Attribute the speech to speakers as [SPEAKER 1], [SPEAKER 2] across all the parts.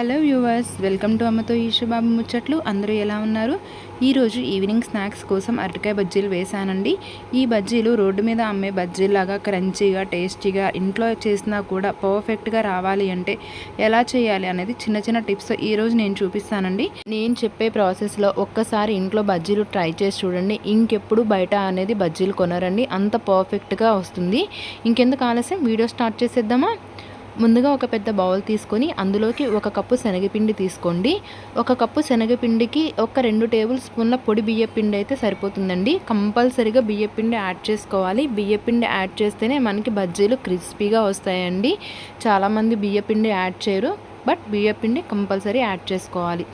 [SPEAKER 1] Hello viewers, welcome to అమ్మతో ఈశ్వబాబు ముచ్చట్లు. అందరూ ఎలా ఉన్నారు? ఈరోజు ఈవినింగ్ స్నాక్స్ కోసం అరటికాయ బజ్జీలు వేసానండి. ఈ బజ్జీలు రోడ్డు మీద అమ్మే బజ్జీలాగా క్రంచీగా టేస్టీగా ఇంట్లో చేసినా కూడా పర్ఫెక్ట్గా రావాలి అంటే ఎలా చేయాలి అనేది చిన్న చిన్న టిప్స్ ఈరోజు నేను చూపిస్తానండి. నేను చెప్పే ప్రాసెస్లో ఒక్కసారి ఇంట్లో బజ్జీలు ట్రై చేసి చూడండి. ఇంకెప్పుడు బయట అనేది బజ్జీలు కొనరండి, అంత పర్ఫెక్ట్గా వస్తుంది. ఇంకెందుకు ఆలస్యం, వీడియో స్టార్ట్ చేసేద్దామా? ముందుగా ఒక పెద్ద బౌల్ తీసుకొని అందులోకి 1 కప్పు శనగపిండి తీసుకోండి. 1 కప్పు శనగపిండికి ఒక 2 టేబుల్ స్పూన్ల పొడి బియ్యపిండి అయితే సరిపోతుందండి. కంపల్సరీగా బియ్యపిండి యాడ్ చేసుకోవాలి. బియ్యపిండి యాడ్ చేస్తేనే మనకి బజ్జీలు క్రిస్పీగా వస్తాయండి. చాలామంది బియ్యపిండి యాడ్ చేయరు, బట్ బియ్యపిండి కంపల్సరీ యాడ్ చేసుకోవాలి.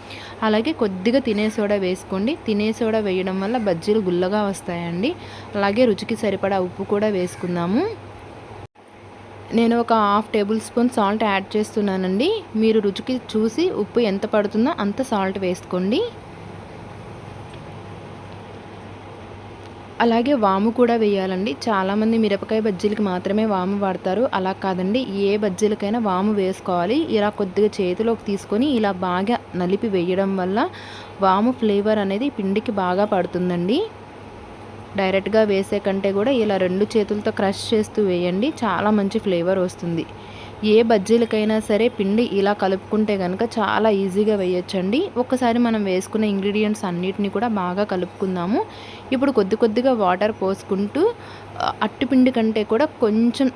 [SPEAKER 1] అలాగే కొద్దిగా తినే సోడా వేసుకోండి. తినే సోడా వేయడం వల్ల బజ్జీలు గుల్లగా వస్తాయండి. అలాగే రుచికి సరిపడా ఉప్పు కూడా వేసుకుందాము. నేను ఒక 1/2 టేబుల్ స్పూన్ సాల్ట్ యాడ్ చేస్తున్నానండి. మీరు రుచికి చూసి ఉప్పు ఎంత పడుతుందో అంత సాల్ట్ వేసుకోండి. అలాగే వాము కూడా వేయాలండి. చాలామంది మిరపకాయ బజ్జీలకి మాత్రమే వాము వాడతారు, అలా కాదండి. ఏ బజ్జీలకైనా వాము వేసుకోవాలి. ఇలా కొద్దిగా చేతిలోకి తీసుకొని ఇలా బాగా నలిపి వేయడం వల్ల వాము ఫ్లేవర్ అనేది పిండికి బాగా పడుతుందండి. డైరెక్ట్గా వేసే కంటే కూడా ఇలా 2 చేతులతో క్రష్ చేస్తూ వేయండి, చాలా మంచి ఫ్లేవర్ వస్తుంది. ఏ బజ్జీలకైనా సరే పిండి ఇలా కలుపుకుంటే కనుక చాలా ఈజీగా వేయొచ్చండి. ఒక్కసారి మనం వేసుకున్న ఇంగ్రీడియంట్స్ అన్నిటిని కూడా బాగా కలుపుకుందాము. ఇప్పుడు కొద్దిగా వాటర్ పోసుకుంటూ అట్టుపిండి కంటే కూడా కొంచెం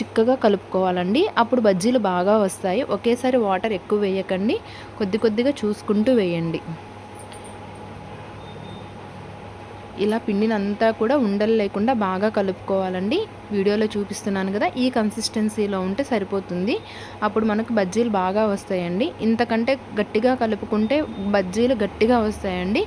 [SPEAKER 1] చిక్కగా కలుపుకోవాలండి. అప్పుడు బజ్జీలు బాగా వస్తాయి. ఒకేసారి వాటర్ ఎక్కువ వేయకండి, కొద్దిగా చూసుకుంటూ వేయండి. ఇలా పిండిని అంతా కూడా ఉండలు లేకుండా బాగా కలుపుకోవాలండి. వీడియోలో చూపిస్తున్నాను కదా, ఈ కన్సిస్టెన్సీలో ఉంటే సరిపోతుంది. అప్పుడు మనకు బజ్జీలు బాగా వస్తాయండి. ఇంతకంటే గట్టిగా కలుపుకుంటే బజ్జీలు గట్టిగా వస్తాయండి.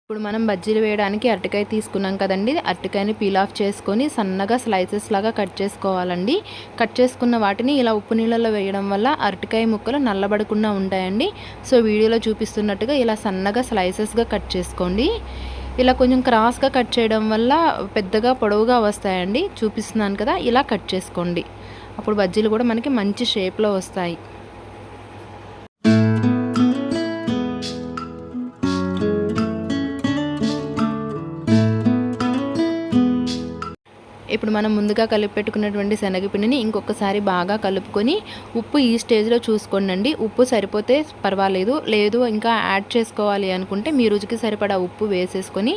[SPEAKER 1] ఇప్పుడు మనం బజ్జీలు వేయడానికి అరటికాయ తీసుకున్నాం కదండి. అరటికాయని పీల్ ఆఫ్ చేసుకొని సన్నగా స్లైసెస్ లాగా కట్ చేసుకోవాలండి. కట్ చేసుకున్న వాటిని ఇలా ఉప్పు నీళ్ళలో వేయడం వల్ల అరటికాయ ముక్కలు నల్లబడకుండా ఉంటాయండి. సో వీడియోలో చూపిస్తున్నట్టుగా ఇలా సన్నగా స్లైసెస్గా కట్ చేసుకోండి. ఇలా కొంచెం క్రాస్గా కట్ చేయడం వల్ల పెద్దగా పొడవుగా వస్తాయండి. చూపిస్తున్నాను కదా, ఇలా కట్ చేసుకోండి. అప్పుడు బజ్జీలు కూడా మనకి మంచి షేప్లో వస్తాయి. ఇప్పుడు మనం ముందుగా కలిపి పెట్టుకున్నటువంటి శనగపిండిని ఇంకొకసారి బాగా కలుపుకొని ఉప్పు ఈ స్టేజ్లో చూసుకోండి. ఉప్పు సరిపోతే పర్వాలేదు, లేదు ఇంకా యాడ్ చేసుకోవాలి అనుకుంటే మీ రుచికి సరిపడా ఉప్పు వేసేసుకొని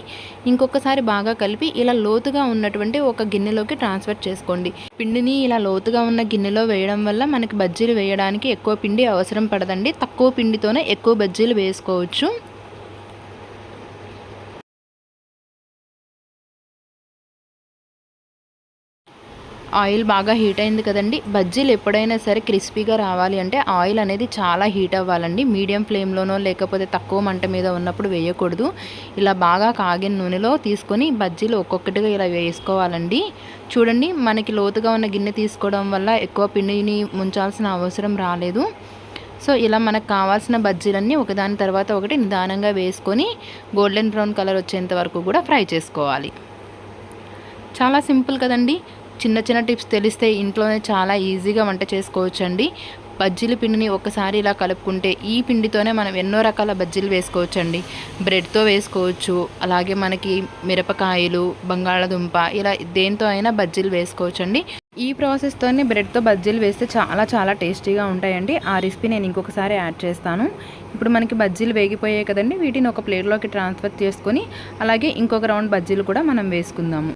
[SPEAKER 1] ఇంకొకసారి బాగా కలిపి ఇలా లోతుగా ఉన్నటువంటి ఒక గిన్నెలోకి ట్రాన్స్ఫర్ చేసుకోండి. పిండిని ఇలా లోతుగా ఉన్న గిన్నెలో వేయడం వల్ల మనకి బజ్జీలు వేయడానికి ఎక్కువ పిండి అవసరం పడదండి. తక్కువ పిండితోనే ఎక్కువ బజ్జీలు వేసుకోవచ్చు. ఆయిల్ బాగా హీట్ అయింది కదండి. బజ్జీలు ఎప్పుడైనా సరే క్రిస్పీగా రావాలి అంటే ఆయిల్ అనేది చాలా హీట్ అవ్వాలండి. మీడియం ఫ్లేమ్లోనో లేకపోతే తక్కువ మంట మీద ఉన్నప్పుడు వేయకూడదు. ఇలా బాగా కాగిన నూనెలో తీసుకొని బజ్జీలు ఒక్కొక్కటిగా ఇలా వేసుకోవాలండి. చూడండి, మనకి లోతుగా ఉన్న గిన్నె తీసుకోవడం వల్ల ఎక్కువ పిండిని ముంచాల్సిన అవసరం రాలేదు. సో ఇలా మనకు కావాల్సిన బజ్జీలన్నీ ఒకదాని తర్వాత ఒకటి నిదానంగా వేసుకొని గోల్డెన్ బ్రౌన్ కలర్ వచ్చేంత వరకు కూడా ఫ్రై చేసుకోవాలి. చాలా సింపుల్ కదండి. చిన్న టిప్స్ తెలిస్తే ఇంట్లోనే చాలా ఈజీగా వంట చేసుకోవచ్చండి. బజ్జీల పిండిని ఒకసారి ఇలా కలుపుకుంటే ఈ పిండితోనే మనం ఎన్నో రకాల బజ్జీలు వేసుకోవచ్చండి. బ్రెడ్తో వేసుకోవచ్చు, అలాగే మనకి మిరపకాయలు, బంగాళదుంప ఇలా దేంతో అయినా బజ్జీలు వేసుకోవచ్చండి. ఈ ప్రాసెస్తోనే బ్రెడ్తో బజ్జీలు వేస్తే చాలా టేస్టీగా ఉంటాయండి. ఆ రెసిపీ నేను ఇంకొకసారి యాడ్ చేస్తాను. ఇప్పుడు మనకి బజ్జీలు వేగిపోయాయి కదండి, వీటిని ఒక ప్లేట్లోకి ట్రాన్స్ఫర్ చేసుకొని అలాగే ఇంకొక రౌండ్ బజ్జీలు కూడా మనం వేసుకుందాము.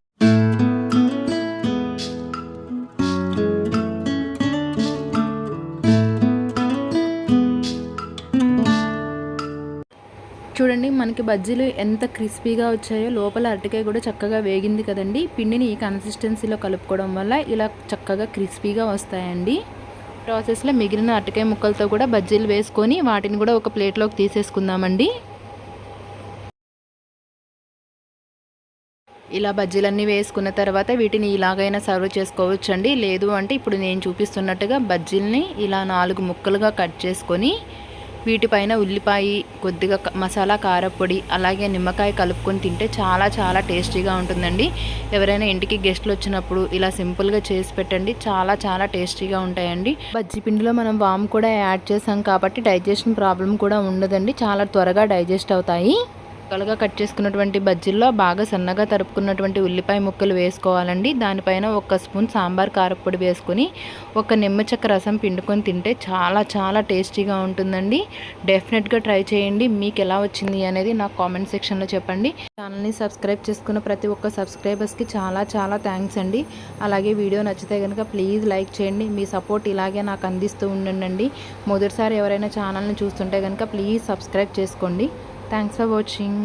[SPEAKER 1] చూడండి, మనకి బజ్జీలు ఎంత క్రిస్పీగా వచ్చాయో, లోపల అరటికాయ కూడా చక్కగా వేగింది కదండి. పిండిని ఈ కన్సిస్టెన్సీలో కలుపుకోవడం వల్ల ఇలా చక్కగా క్రిస్పీగా వస్తాయండి. ప్రాసెస్లో మిగిలిన అరటికాయ ముక్కలతో కూడా బజ్జీలు వేసుకొని వాటిని కూడా ఒక ప్లేట్లోకి తీసేసుకుందామండి. ఇలా బజ్జీలన్నీ వేసుకున్న తర్వాత వీటిని ఇలాగైనా సర్వ్ చేసుకోవచ్చండి. లేదు అంటే ఇప్పుడు నేను చూపిస్తున్నట్టుగా బజ్జీలని ఇలా 4 ముక్కలుగా కట్ చేసుకొని వీటిపైన ఉల్లిపాయ, కొద్దిగా మసాలా కారపొడి, అలాగే నిమ్మకాయ కలుపుకొని తింటే చాలా చాలా టేస్టీగా ఉంటుందండి. ఎవరైనా ఇంటికి గెస్ట్లు వచ్చినప్పుడు ఇలా సింపుల్గా చేసి పెట్టండి, చాలా చాలా టేస్టీగా ఉంటాయండి. బజ్జీ పిండిలో మనం వాము కూడా యాడ్ చేసాం కాబట్టి డైజెషన్ ప్రాబ్లం కూడా ఉండదండి, చాలా త్వరగా డైజెస్ట్ అవుతాయి. ముక్కలుగా కట్ చేసుకున్నటువంటి బజ్జీల్లో బాగా సన్నగా తరుపుకున్నటువంటి ఉల్లిపాయ ముక్కలు వేసుకోవాలండి. దానిపైన 1 స్పూన్ సాంబార్ కారపొడి వేసుకొని 1 నిమ్మ చెక్క రసం పిండుకొని తింటే చాలా చాలా టేస్టీగా ఉంటుందండి. డెఫినెట్గా ట్రై చేయండి. మీకు ఎలా వచ్చింది అనేది నాకు కామెంట్ సెక్షన్లో చెప్పండి. ఛానల్ని సబ్స్క్రైబ్ చేసుకున్న ప్రతి ఒక్క సబ్స్క్రైబర్స్కి చాలా చాలా థ్యాంక్స్ అండి. అలాగే వీడియో నచ్చితే కనుక ప్లీజ్ లైక్ చేయండి. మీ సపోర్ట్ ఇలాగే నాకు అందిస్తూ ఉండండి. మొదటిసారి ఎవరైనా ఛానల్ని చూస్తుంటే కనుక ప్లీజ్ సబ్స్క్రైబ్ చేసుకోండి. Thanks for watching.